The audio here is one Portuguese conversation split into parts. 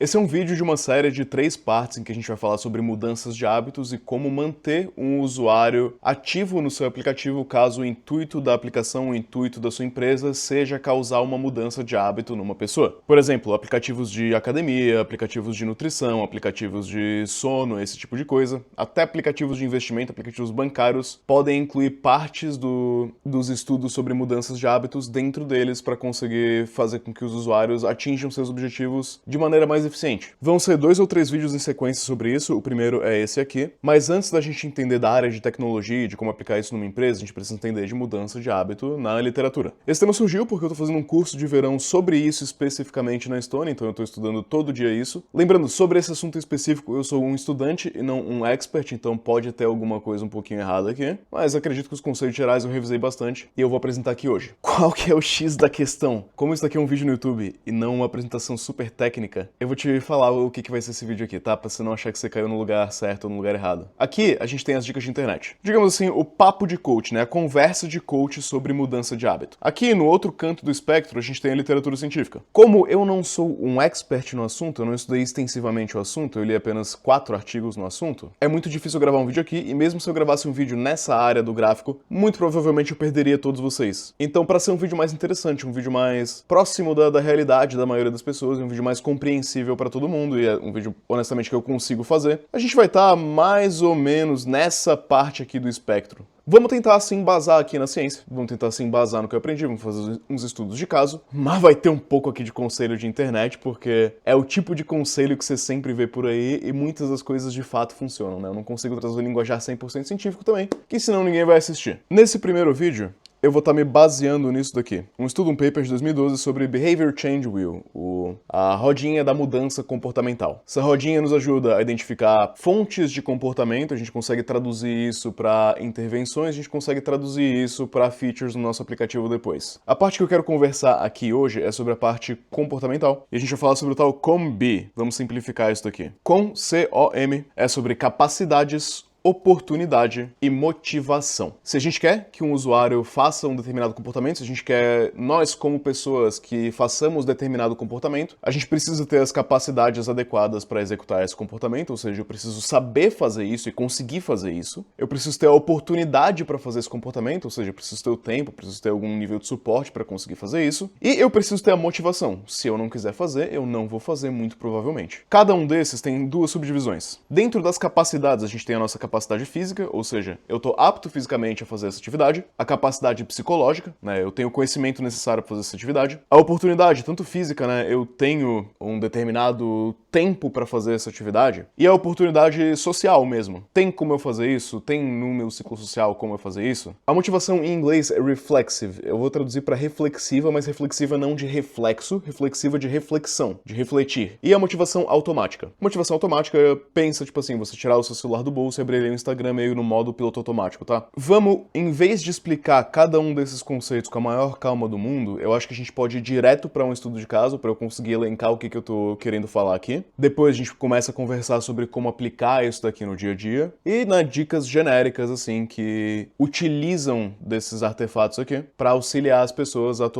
Esse é um vídeo de uma série de 3 partes em que a gente vai falar sobre mudanças de hábitos e como manter um usuário ativo no seu aplicativo caso o intuito da aplicação, o intuito da sua empresa seja causar uma mudança de hábito numa pessoa. Por exemplo, aplicativos de academia, aplicativos de nutrição, aplicativos de sono, esse tipo de coisa. Até aplicativos de investimento, aplicativos bancários podem incluir partes dos estudos sobre mudanças de hábitos dentro deles para conseguir fazer com que os usuários atinjam seus objetivos de maneira mais eficiente. Vão ser 2 ou 3 vídeos em sequência sobre isso, o primeiro é esse aqui, mas antes da gente entender da área de tecnologia e de como aplicar isso numa empresa, a gente precisa entender de mudança de hábito na literatura. Esse tema surgiu porque eu estou fazendo um curso de verão sobre isso especificamente na Estônia, então eu estou estudando todo dia isso. Lembrando, sobre esse assunto específico, eu sou um estudante e não um expert, então pode ter alguma coisa um pouquinho errada aqui, mas acredito que os conceitos gerais eu revisei bastante e eu vou apresentar aqui hoje. Qual que é o X da questão? Como isso aqui é um vídeo no YouTube e não uma apresentação super técnica, eu vou te falar o que vai ser esse vídeo aqui, tá? Pra você não achar que você caiu no lugar certo ou no lugar errado. Aqui, a gente tem as dicas de internet. Digamos assim, o papo de coach, né? A conversa de coach sobre mudança de hábito. Aqui, no outro canto do espectro, a gente tem a literatura científica. Como eu não sou um expert no assunto, eu não estudei extensivamente o assunto, eu li apenas 4 artigos no assunto, é muito difícil eu gravar um vídeo aqui, e mesmo se eu gravasse um vídeo nessa área do gráfico, muito provavelmente eu perderia todos vocês. Então, para ser um vídeo mais interessante, um vídeo mais próximo da realidade da maioria das pessoas, um vídeo mais compreensível para todo mundo, e é um vídeo, honestamente, que eu consigo fazer, a gente vai estar mais ou menos nessa parte aqui do espectro. Vamos tentar se embasar aqui na ciência, vamos tentar se embasar no que eu aprendi, vamos fazer uns estudos de caso, mas vai ter um pouco aqui de conselho de internet, porque é o tipo de conselho que você sempre vê por aí e muitas das coisas de fato funcionam, né? Eu não consigo trazer o linguajar 100% científico também, que senão ninguém vai assistir. Nesse primeiro vídeo, eu vou estar me baseando nisso daqui. Um paper de 2012 sobre Behavior Change Wheel, a rodinha da mudança comportamental. Essa rodinha nos ajuda a identificar fontes de comportamento, a gente consegue traduzir isso para intervenções, a gente consegue traduzir isso para features no nosso aplicativo depois. A parte que eu quero conversar aqui hoje é sobre a parte comportamental, e a gente vai falar sobre o tal COM-B. Vamos simplificar isso daqui. COM, C-O-M, é sobre capacidades, oportunidade e motivação. Se a gente quer que um usuário faça um determinado comportamento, se a gente quer, nós como pessoas que façamos determinado comportamento, a gente precisa ter as capacidades adequadas para executar esse comportamento, ou seja, eu preciso saber fazer isso e conseguir fazer isso. Eu preciso ter a oportunidade para fazer esse comportamento, ou seja, eu preciso ter o tempo, preciso ter algum nível de suporte para conseguir fazer isso. E eu preciso ter a motivação. Se eu não quiser fazer, eu não vou fazer muito provavelmente. Cada um desses tem 2 subdivisões. Dentro das capacidades, a gente tem a nossa capacidade física, ou seja, eu estou apto fisicamente a fazer essa atividade, a capacidade psicológica, né, eu tenho o conhecimento necessário para fazer essa atividade, a oportunidade, tanto física, né, eu tenho um determinado tempo para fazer essa atividade, e a oportunidade social mesmo. Tem como eu fazer isso? Tem no meu ciclo social como eu fazer isso? A motivação em inglês é reflexive, eu vou traduzir para reflexiva, mas reflexiva não de reflexo, reflexiva de reflexão, de refletir. E a motivação automática. Motivação automática, pensa tipo assim, você tirar o seu celular do bolso e abrir o Instagram meio no modo piloto automático, tá? Vamos, em vez de explicar cada um desses conceitos com a maior calma do mundo, eu acho que a gente pode ir direto para um estudo de caso, para eu conseguir elencar o que eu tô querendo falar aqui. Depois a gente começa a conversar sobre como aplicar isso daqui no dia a dia. E dicas genéricas, assim, que utilizam desses artefatos aqui para auxiliar as pessoas a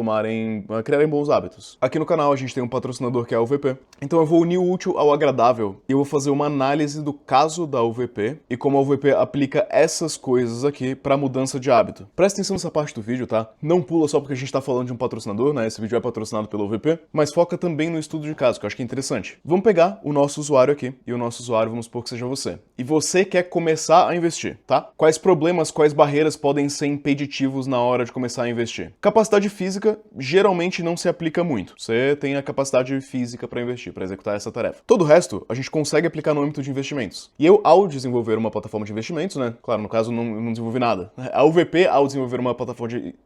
criarem bons hábitos. Aqui no canal a gente tem um patrocinador que é a UVP. Então eu vou unir o útil ao agradável e eu vou fazer uma análise do caso da UVP e como a UVP aplica essas coisas aqui para mudança de hábito. Presta atenção nessa parte do vídeo, tá? Não pula só porque a gente tá falando de um patrocinador, né? Esse vídeo é patrocinado pela UVP, mas foca também no estudo de caso, que eu acho que é interessante. Vamos pegar o nosso usuário aqui, e o nosso usuário vamos supor que seja você. E você quer começar a investir, tá? Quais problemas, quais barreiras podem ser impeditivos na hora de começar a investir? Capacidade física geralmente não se aplica muito. Você tem a capacidade física para investir, para executar essa tarefa. Todo o resto a gente consegue aplicar no âmbito de investimentos. E eu, ao desenvolver uma plataforma de investimentos, né? Claro, no caso, não desenvolvi nada. A UVP, ao desenvolver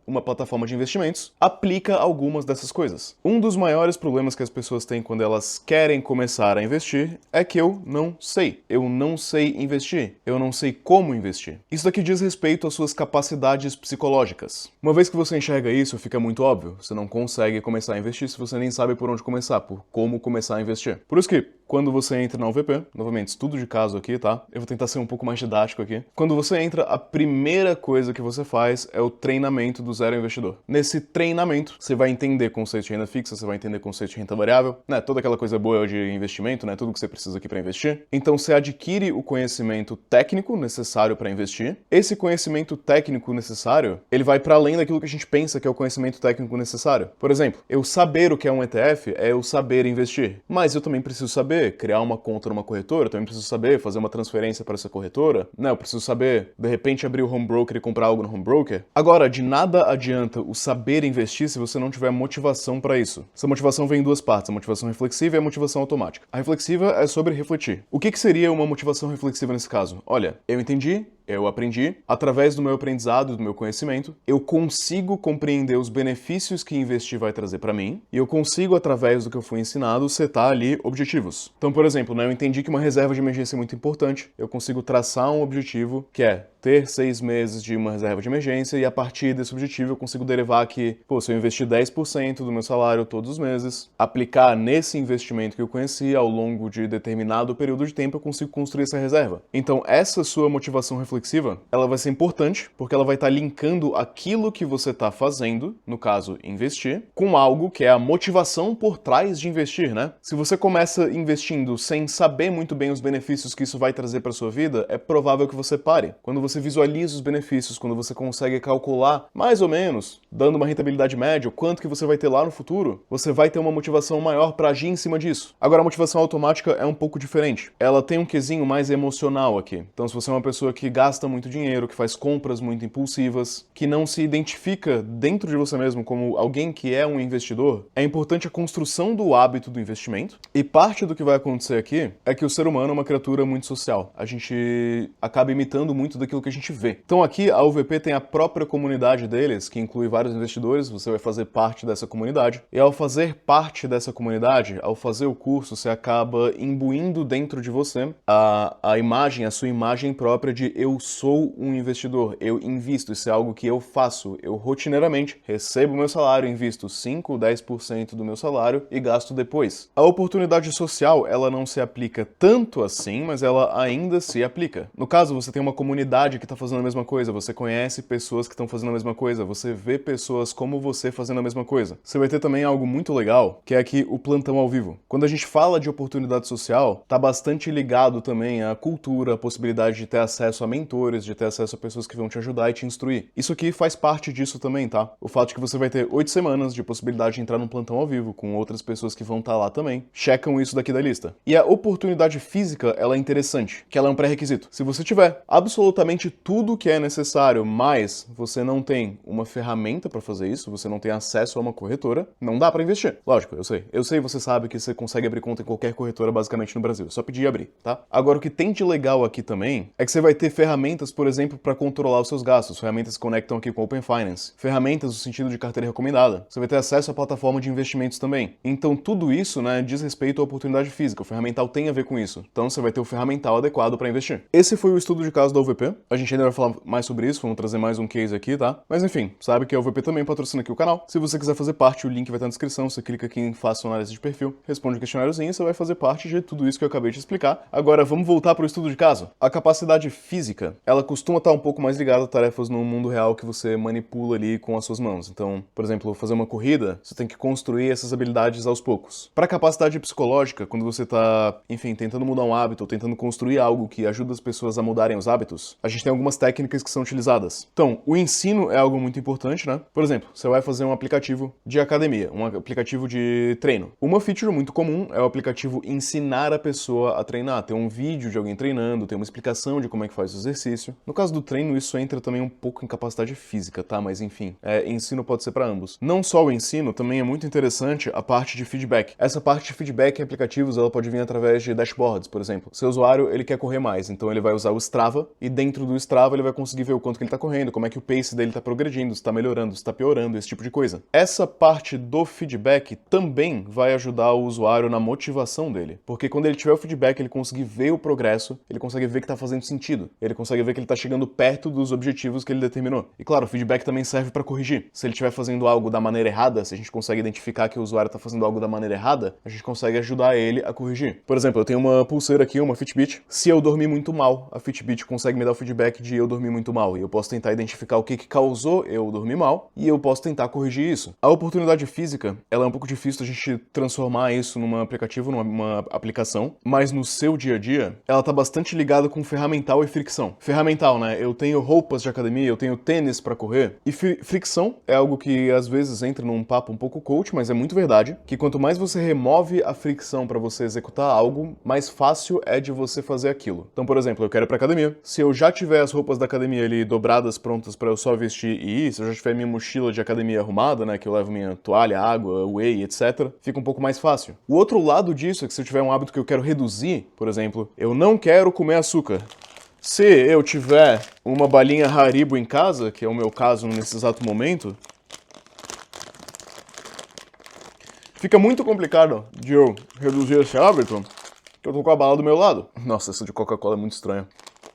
uma plataforma de investimentos, aplica algumas dessas coisas. Um dos maiores problemas que as pessoas têm quando elas querem começar a investir é que eu não sei. Eu não sei investir. Eu não sei como investir. Isso daqui diz respeito às suas capacidades psicológicas. Uma vez que você enxerga isso, fica muito óbvio. Você não consegue começar a investir se você nem sabe por onde começar, por como começar a investir. Por isso que quando você entra na UVP, novamente, estudo de caso aqui, tá? Eu vou tentar ser um pouco mais didático aqui. Quando você entra, a primeira coisa que você faz é o treinamento do Zero Investidor. Nesse treinamento, você vai entender conceito de renda fixa, você vai entender conceito de renda variável, né? Toda aquela coisa boa de investimento, né? Tudo que você precisa aqui para investir. Então, você adquire o conhecimento técnico necessário para investir. Esse conhecimento técnico necessário, ele vai para além daquilo que a gente pensa que é o conhecimento técnico necessário. Por exemplo, eu saber o que é um ETF é eu saber investir. Mas eu também preciso saber criar uma conta numa corretora, eu também preciso saber fazer uma transferência para essa corretora, né? Eu preciso saber, de repente, abrir o home broker e comprar algo no home broker. Agora, de nada adianta o saber investir se você não tiver motivação para isso. Essa motivação vem em duas partes, a motivação reflexiva e a motivação automática. A reflexiva é sobre refletir. O que seria uma motivação reflexiva nesse caso? Olha, eu entendi, eu aprendi, através do meu aprendizado, do meu conhecimento, eu consigo compreender os benefícios que investir vai trazer para mim, e eu consigo, através do que eu fui ensinado, setar ali objetivos. Então, por exemplo, né, eu entendi que uma reserva de emergência é muito importante, eu consigo traçar um objetivo que é ter 6 meses de uma reserva de emergência, e a partir desse objetivo eu consigo derivar que, pô, se eu investir 10% do meu salário todos os meses, aplicar nesse investimento que eu conheci ao longo de determinado período de tempo, eu consigo construir essa reserva. Então, essa sua motivação reflexiva, ela vai ser importante, porque ela vai estar linkando aquilo que você está fazendo, no caso, investir, com algo que é a motivação por trás de investir, né? Se você começa investindo sem saber muito bem os benefícios que isso vai trazer para sua vida, é provável que você pare. Quando você visualiza os benefícios, quando você consegue calcular, mais ou menos, dando uma rentabilidade média, o quanto que você vai ter lá no futuro, você vai ter uma motivação maior para agir em cima disso. Agora, a motivação automática é um pouco diferente. Ela tem um quesinho mais emocional aqui. Então, se você é uma pessoa que gasta muito dinheiro, que faz compras muito impulsivas, que não se identifica dentro de você mesmo como alguém que é um investidor, é importante a construção do hábito do investimento. E parte do que vai acontecer aqui é que o ser humano é uma criatura muito social. A gente acaba imitando muito daquilo que a gente vê. Então aqui a UVP tem a própria comunidade deles, que inclui vários investidores, você vai fazer parte dessa comunidade, e ao fazer parte dessa comunidade, ao fazer o curso, você acaba imbuindo dentro de você a imagem, a sua imagem própria de eu sou um investidor, eu invisto, isso é algo que eu faço, eu rotineiramente recebo meu salário, invisto 5 ou 10% do meu salário e gasto depois. A oportunidade social, ela não se aplica tanto assim, mas ela ainda se aplica. No caso, você tem uma comunidade que está fazendo a mesma coisa, você conhece pessoas que estão fazendo a mesma coisa, você vê pessoas como você fazendo a mesma coisa. Você vai ter também algo muito legal, que é aqui o plantão ao vivo. Quando a gente fala de oportunidade social, tá bastante ligado também à cultura, a possibilidade de ter acesso a mentores, de ter acesso a pessoas que vão te ajudar e te instruir. Isso aqui faz parte disso também, tá? O fato de que você vai ter 8 semanas de possibilidade de entrar num plantão ao vivo, com outras pessoas que vão estar lá também. Checam isso daqui da lista. E a oportunidade física, ela é interessante, que ela é um pré-requisito. Se você tiver absolutamente tudo que é necessário, mas você não tem uma ferramenta para fazer isso, você não tem acesso a uma corretora, não dá para investir. Lógico, eu sei. Eu sei, você sabe que você consegue abrir conta em qualquer corretora basicamente no Brasil. É só pedir e abrir, tá? Agora, o que tem de legal aqui também é que você vai ter ferramentas, por exemplo, para controlar os seus gastos. Ferramentas que conectam aqui com o Open Finance. Ferramentas no sentido de carteira recomendada. Você vai ter acesso à plataforma de investimentos também. Então, tudo isso, né, diz respeito à oportunidade física. O ferramental tem a ver com isso. Então, você vai ter o ferramental adequado para investir. Esse foi o estudo de caso da UVP. A gente ainda vai falar mais sobre isso, vamos trazer mais um case aqui, tá? Mas enfim, sabe que a UVP também patrocina aqui o canal. Se você quiser fazer parte, o link vai estar na descrição, você clica aqui em Faça uma análise de perfil, responde um questionáriozinho e você vai fazer parte de tudo isso que eu acabei de explicar. Agora, vamos voltar para o estudo de caso. A capacidade física, ela costuma estar um pouco mais ligada a tarefas no mundo real que você manipula ali com as suas mãos. Então, por exemplo, fazer uma corrida, você tem que construir essas habilidades aos poucos. Para a capacidade psicológica, quando você está, enfim, tentando mudar um hábito, ou tentando construir algo que ajuda as pessoas a mudarem os hábitos, a gente tem algumas técnicas que são utilizadas. Então, o ensino é algo muito importante, né? Por exemplo, você vai fazer um aplicativo de academia, um aplicativo de treino. Uma feature muito comum é o aplicativo ensinar a pessoa a treinar, ter um vídeo de alguém treinando, ter uma explicação de como é que faz o exercício. No caso do treino, isso entra também um pouco em capacidade física, tá? Mas enfim, ensino pode ser para ambos. Não só o ensino, também é muito interessante a parte de feedback. Essa parte de feedback em aplicativos, ela pode vir através de dashboards, por exemplo. Seu usuário, ele quer correr mais, então ele vai usar o Strava e dentro do Strava, ele vai conseguir ver o quanto que ele tá correndo, como é que o pace dele tá progredindo, se tá melhorando, se tá piorando, esse tipo de coisa. Essa parte do feedback também vai ajudar o usuário na motivação dele, porque quando ele tiver o feedback, ele conseguir ver o progresso, ele consegue ver que tá fazendo sentido, ele consegue ver que ele tá chegando perto dos objetivos que ele determinou. E claro, o feedback também serve para corrigir. Se ele estiver fazendo algo da maneira errada, se a gente consegue identificar que o usuário tá fazendo algo da maneira errada, a gente consegue ajudar ele a corrigir. Por exemplo, eu tenho uma pulseira aqui, uma Fitbit. Se eu dormir muito mal, a Fitbit consegue me dar o feedback de eu dormir muito mal, e eu posso tentar identificar o que causou eu dormir mal, e eu posso tentar corrigir isso. A oportunidade física, ela é um pouco difícil a gente transformar isso num aplicativo, numa aplicação, mas no seu dia a dia, ela tá bastante ligada com ferramental e fricção. Ferramental, né? Eu tenho roupas de academia, eu tenho tênis pra correr, e fricção é algo que às vezes entra num papo um pouco coach, mas é muito verdade, que quanto mais você remove a fricção pra você executar algo, mais fácil é de você fazer aquilo. Então, por exemplo, eu quero ir pra academia. Se eu já tiver as roupas da academia ali dobradas, prontas pra eu só vestir e ir, se eu já tiver minha mochila de academia arrumada, né, que eu levo minha toalha, água, whey, etc., fica um pouco mais fácil. O outro lado disso é que se eu tiver um hábito que eu quero reduzir, por exemplo, eu não quero comer açúcar. Se eu tiver uma balinha Haribo em casa, que é o meu caso nesse exato momento, fica muito complicado de eu reduzir esse hábito, que eu tô com a bala do meu lado. Nossa, essa de Coca-Cola é muito estranha.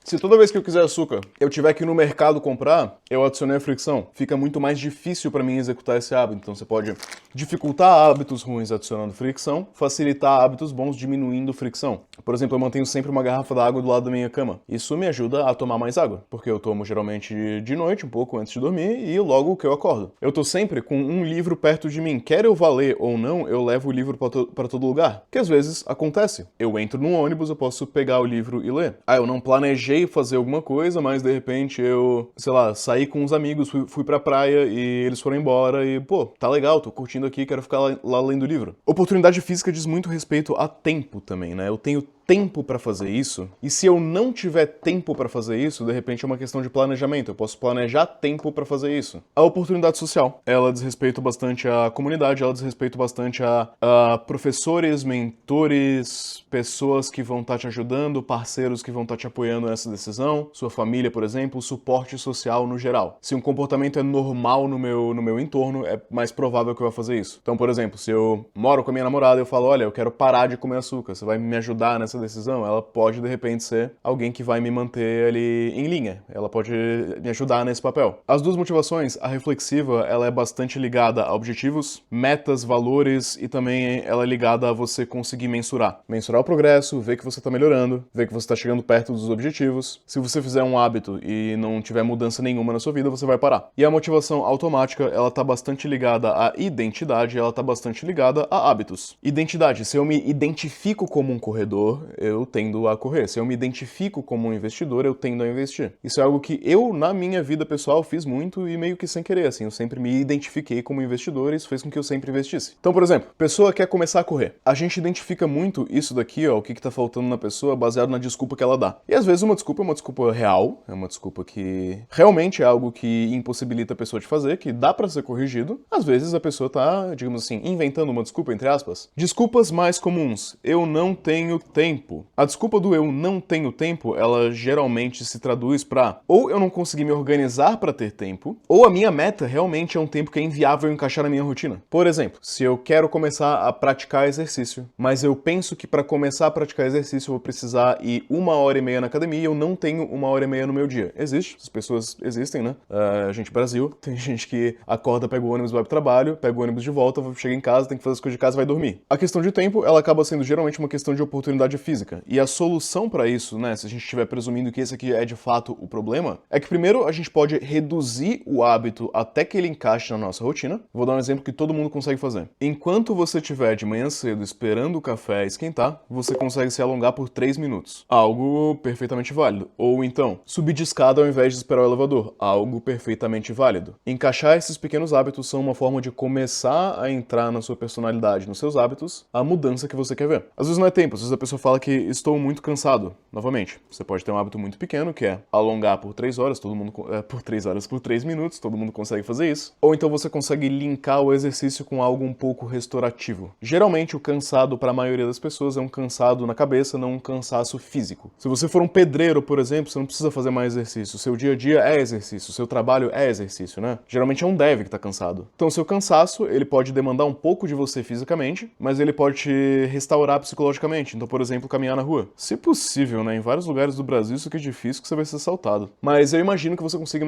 Se toda vez que eu quiser açúcar, eu tiver que ir no mercado comprar, eu adicionei a fricção. Fica muito mais difícil para mim executar esse hábito. Então você pode dificultar hábitos ruins adicionando fricção, facilitar hábitos bons diminuindo fricção. Por exemplo, eu mantenho sempre uma garrafa d'água do lado da minha cama. Isso me ajuda a tomar mais água, porque eu tomo geralmente de noite, um pouco antes de dormir, e logo que eu acordo. Eu tô sempre com um livro perto de mim. Quer eu vá ler ou não, eu levo o livro para todo lugar. Que às vezes acontece. Eu entro num ônibus, eu posso pegar o livro e ler. Ah, eu não planejei fazer alguma coisa, mas de repente eu, sei lá, saí com uns amigos, fui pra praia e eles foram embora e, pô, tá legal, tô curtindo aqui, quero ficar lá lendo o livro. Oportunidade física diz muito respeito a tempo também, né? Eu tenho tempo para fazer isso, e se eu não tiver tempo para fazer isso, de repente é uma questão de planejamento, eu posso planejar tempo para fazer isso. A oportunidade social, ela diz respeito bastante à comunidade, ela diz respeito bastante a professores, mentores, pessoas que vão estar te ajudando, parceiros que vão estar te apoiando nessa decisão, sua família, por exemplo, suporte social no geral. Se um comportamento é normal no meu entorno, é mais provável que eu vá fazer isso. Então, por exemplo, se eu moro com a minha namorada e eu falo, olha, eu quero parar de comer açúcar, você vai me ajudar nessa decisão? Ela pode, de repente, ser alguém que vai me manter ali em linha. Ela pode me ajudar nesse papel. As duas motivações, a reflexiva, ela é bastante ligada a objetivos, metas, valores, e também ela é ligada a você conseguir mensurar. Mensurar o progresso, ver que você está melhorando, ver que você está chegando perto dos objetivos. Se você fizer um hábito e não tiver mudança nenhuma na sua vida, você vai parar. E a motivação automática, ela está bastante ligada à identidade, ela está bastante ligada a hábitos. Identidade, se eu me identifico como um corredor, eu tendo a correr. Se eu me identifico como um investidor, eu tendo a investir. Isso é algo que eu, na minha vida pessoal, fiz muito e meio que sem querer, assim. Eu sempre me identifiquei como investidor e isso fez com que eu sempre investisse. Então, por exemplo, pessoa quer começar a correr. A gente identifica muito isso daqui, ó, o que tá faltando na pessoa, baseado na desculpa que ela dá. E às vezes uma desculpa é uma desculpa real, é uma desculpa que realmente é algo que impossibilita a pessoa de fazer, que dá pra ser corrigido. Às vezes a pessoa tá, digamos assim, inventando uma desculpa, entre aspas. Desculpas mais comuns. Eu não tenho tempo. A desculpa do eu não tenho tempo, ela geralmente se traduz pra ou eu não consegui me organizar pra ter tempo, ou a minha meta realmente é um tempo que é inviável encaixar na minha rotina. Por exemplo, se eu quero começar a praticar exercício, mas eu penso que pra começar a praticar exercício eu vou precisar ir 1h30 na academia e eu não tenho 1h30 no meu dia. Existe, as pessoas existem, né? A gente Brasil, tem gente que acorda, pega o ônibus, vai pro trabalho, pega o ônibus de volta, chega em casa, tem que fazer as coisas de casa e vai dormir. A questão de tempo, ela acaba sendo geralmente uma questão de oportunidade física. E a solução pra isso, né, se a gente estiver presumindo que esse aqui é de fato o problema, é que primeiro a gente pode reduzir o hábito até que ele encaixe na nossa rotina. Vou dar um exemplo que todo mundo consegue fazer. Enquanto você estiver de manhã cedo esperando o café esquentar, você consegue se alongar por 3 minutos. Algo perfeitamente válido. Ou então, subir de escada ao invés de esperar o elevador. Algo perfeitamente válido. Encaixar esses pequenos hábitos são uma forma de começar a entrar na sua personalidade, nos seus hábitos, a mudança que você quer ver. Às vezes não é tempo, às vezes a pessoa fala fala que estou muito cansado. Novamente, você pode ter um hábito muito pequeno, que é alongar por 3 horas, por 3 minutos, todo mundo consegue fazer isso. Ou então você consegue linkar o exercício com algo um pouco restaurativo. Geralmente o cansado para a maioria das pessoas é um cansado na cabeça, não um cansaço físico. Se você for um pedreiro, por exemplo, você não precisa fazer mais exercício. Seu dia a dia é exercício, seu trabalho é exercício, né? Geralmente é um dev que tá cansado. Então seu cansaço, ele pode demandar um pouco de você fisicamente, mas ele pode te restaurar psicologicamente. Então, por exemplo, caminhar na rua. Se possível, né? Em vários lugares do Brasil isso aqui é difícil que você vai ser assaltado. Mas eu imagino que você consiga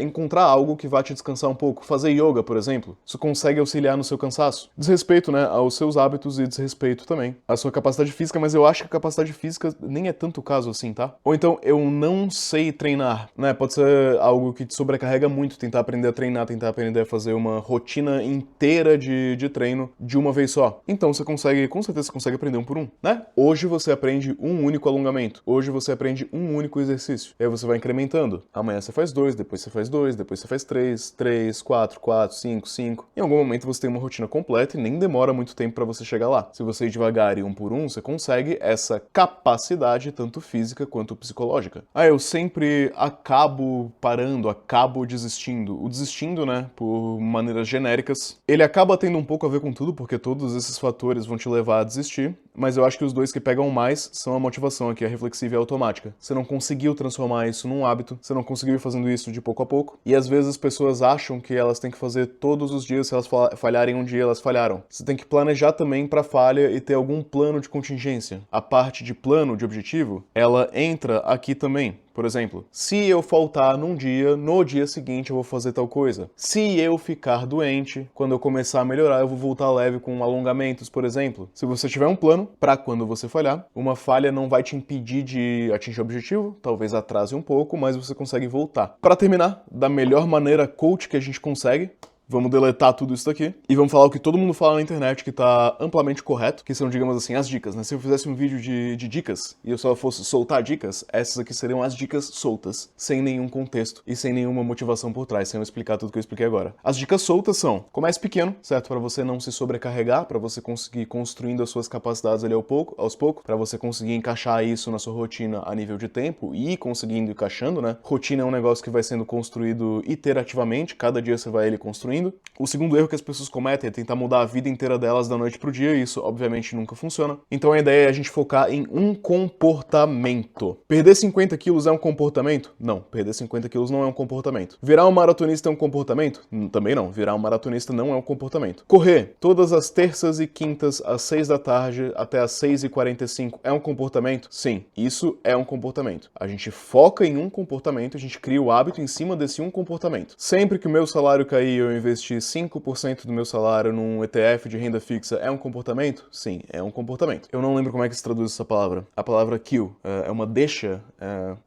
encontrar algo que vá te descansar um pouco. Fazer yoga, por exemplo. Isso consegue auxiliar no seu cansaço. Desrespeito, né, aos seus hábitos e desrespeito também à sua capacidade física, mas eu acho que a capacidade física nem é tanto o caso assim, tá? Ou então, eu não sei treinar, né? Pode ser algo que te sobrecarrega muito, tentar aprender a treinar, tentar aprender a fazer uma rotina inteira de treino de uma vez só. Então você consegue, com certeza você consegue aprender um por um, né? Hoje você aprende um único alongamento. Hoje você aprende um único exercício. E aí você vai incrementando. Amanhã você faz 2, depois você faz 2, depois você faz 3, 3, 4, 4, 5, 5. Em algum momento você tem uma rotina completa e nem demora muito tempo para você chegar lá. Se você ir devagar e um por um, você consegue essa capacidade, tanto física quanto psicológica. Eu sempre acabo parando, acabo desistindo. O desistindo, né, por maneiras genéricas, ele acaba tendo um pouco a ver com tudo, porque todos esses fatores vão te levar a desistir, mas eu acho que os dois que pegam mais são a motivação aqui, a reflexiva e a automática. Você não conseguiu transformar isso num hábito, você não conseguiu ir fazendo isso de pouco a pouco, e às vezes as pessoas acham que elas têm que fazer todos os dias, se elas falharem um dia, elas falharam. Você tem que planejar também para falha e ter algum plano de contingência. A parte de plano, de objetivo, ela entra aqui também. Por exemplo, se eu faltar num dia, no dia seguinte eu vou fazer tal coisa. Se eu ficar doente, quando eu começar a melhorar, eu vou voltar leve com alongamentos, por exemplo. Se você tiver um plano para quando você falhar, uma falha não vai te impedir de atingir o objetivo, talvez atrase um pouco, mas você consegue voltar. Para terminar, da melhor maneira coach que a gente consegue, vamos deletar tudo isso daqui e vamos falar o que todo mundo fala na internet que tá amplamente correto, que são, digamos assim, as dicas, né? Se eu fizesse um vídeo de dicas e eu só fosse soltar dicas, essas aqui seriam as dicas soltas, sem nenhum contexto e sem nenhuma motivação por trás, sem eu explicar tudo que eu expliquei agora. As dicas soltas são: comece pequeno, certo? Para você não se sobrecarregar, para você conseguir construindo as suas capacidades ali aos poucos, para você conseguir encaixar isso na sua rotina a nível de tempo e ir conseguindo encaixando, né? Rotina é um negócio que vai sendo construído iterativamente, cada dia você vai ele construindo. O segundo erro que as pessoas cometem é tentar mudar a vida inteira delas da noite pro dia, e isso obviamente nunca funciona. Então a ideia é a gente focar em um comportamento. Perder 50 quilos é um comportamento? Não, perder 50 quilos não é um comportamento. Virar um maratonista é um comportamento? Também não, virar um maratonista não é um comportamento. Correr todas as terças e quintas às 6 da tarde até às 6h45 é um comportamento? Sim, isso é um comportamento. A gente foca em um comportamento, a gente cria o hábito em cima desse um comportamento. Sempre que o meu salário cair, eu investir 5% do meu salário num ETF de renda fixa é um comportamento? Sim, é um comportamento. Eu não lembro como é que se traduz essa palavra. A palavra kill é uma deixa,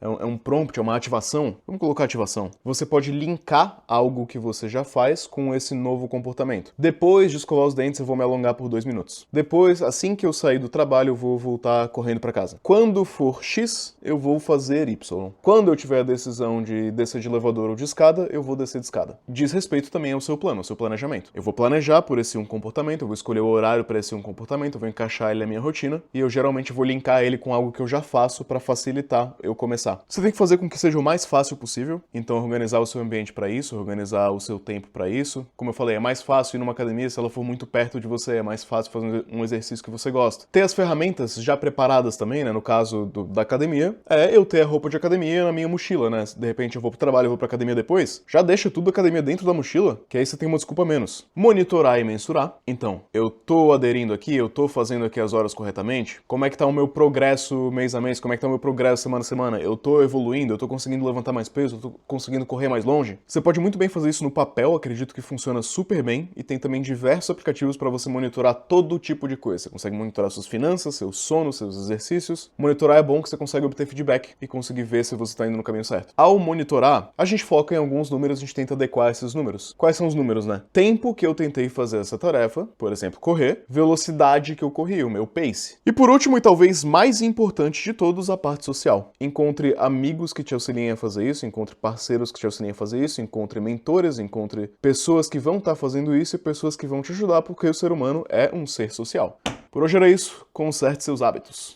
é um prompt, é uma ativação. Vamos colocar ativação. Você pode linkar algo que você já faz com esse novo comportamento. Depois de escovar os dentes, eu vou me alongar por 2 minutos. Depois, assim que eu sair do trabalho, eu vou voltar correndo para casa. Quando for X, eu vou fazer Y. Quando eu tiver a decisão de descer de elevador ou de escada, eu vou descer de escada. Diz respeito também ao seu plano, ao seu planejamento. Eu vou planejar por esse um comportamento, eu vou escolher o horário para esse um comportamento, eu vou encaixar ele na minha rotina e eu geralmente vou linkar ele com algo que eu já faço para facilitar eu começar. Você tem que fazer com que seja o mais fácil possível, então organizar o seu ambiente para isso, organizar o seu tempo para isso. Como eu falei, é mais fácil ir numa academia se ela for muito perto de você, é mais fácil fazer um exercício que você gosta. Ter as ferramentas já preparadas também, né? No caso da academia, eu ter a roupa de academia na minha mochila, né? De repente eu vou pro trabalho, eu vou pra academia depois, já deixa tudo da academia dentro da mochila, que aí você tem uma desculpa a menos. Monitorar e mensurar. Então, eu tô aderindo aqui, eu tô fazendo aqui as horas corretamente? Como é que tá o meu progresso mês a mês? Como é que tá o meu progresso semana a semana? Eu tô evoluindo? Eu tô conseguindo levantar mais peso? Eu tô conseguindo correr mais longe? Você pode muito bem fazer isso no papel, acredito que funciona super bem, e tem também diversos aplicativos para você monitorar todo tipo de coisa. Você consegue monitorar suas finanças, seu sono, seus exercícios. Monitorar é bom que você consegue obter feedback e conseguir ver se você tá indo no caminho certo. Ao monitorar, a gente foca em alguns números, a gente tenta adequar esses números. Quais são os números, né? Tempo que eu tentei fazer essa tarefa, por exemplo, correr, velocidade que eu corri, o meu pace. E por último, e talvez mais importante de todos, a parte social. Encontre amigos que te auxiliem a fazer isso, encontre parceiros que te auxiliem a fazer isso, encontre mentores, encontre pessoas que vão estar fazendo isso e pessoas que vão te ajudar, porque o ser humano é um ser social. Por hoje era isso, conserte seus hábitos.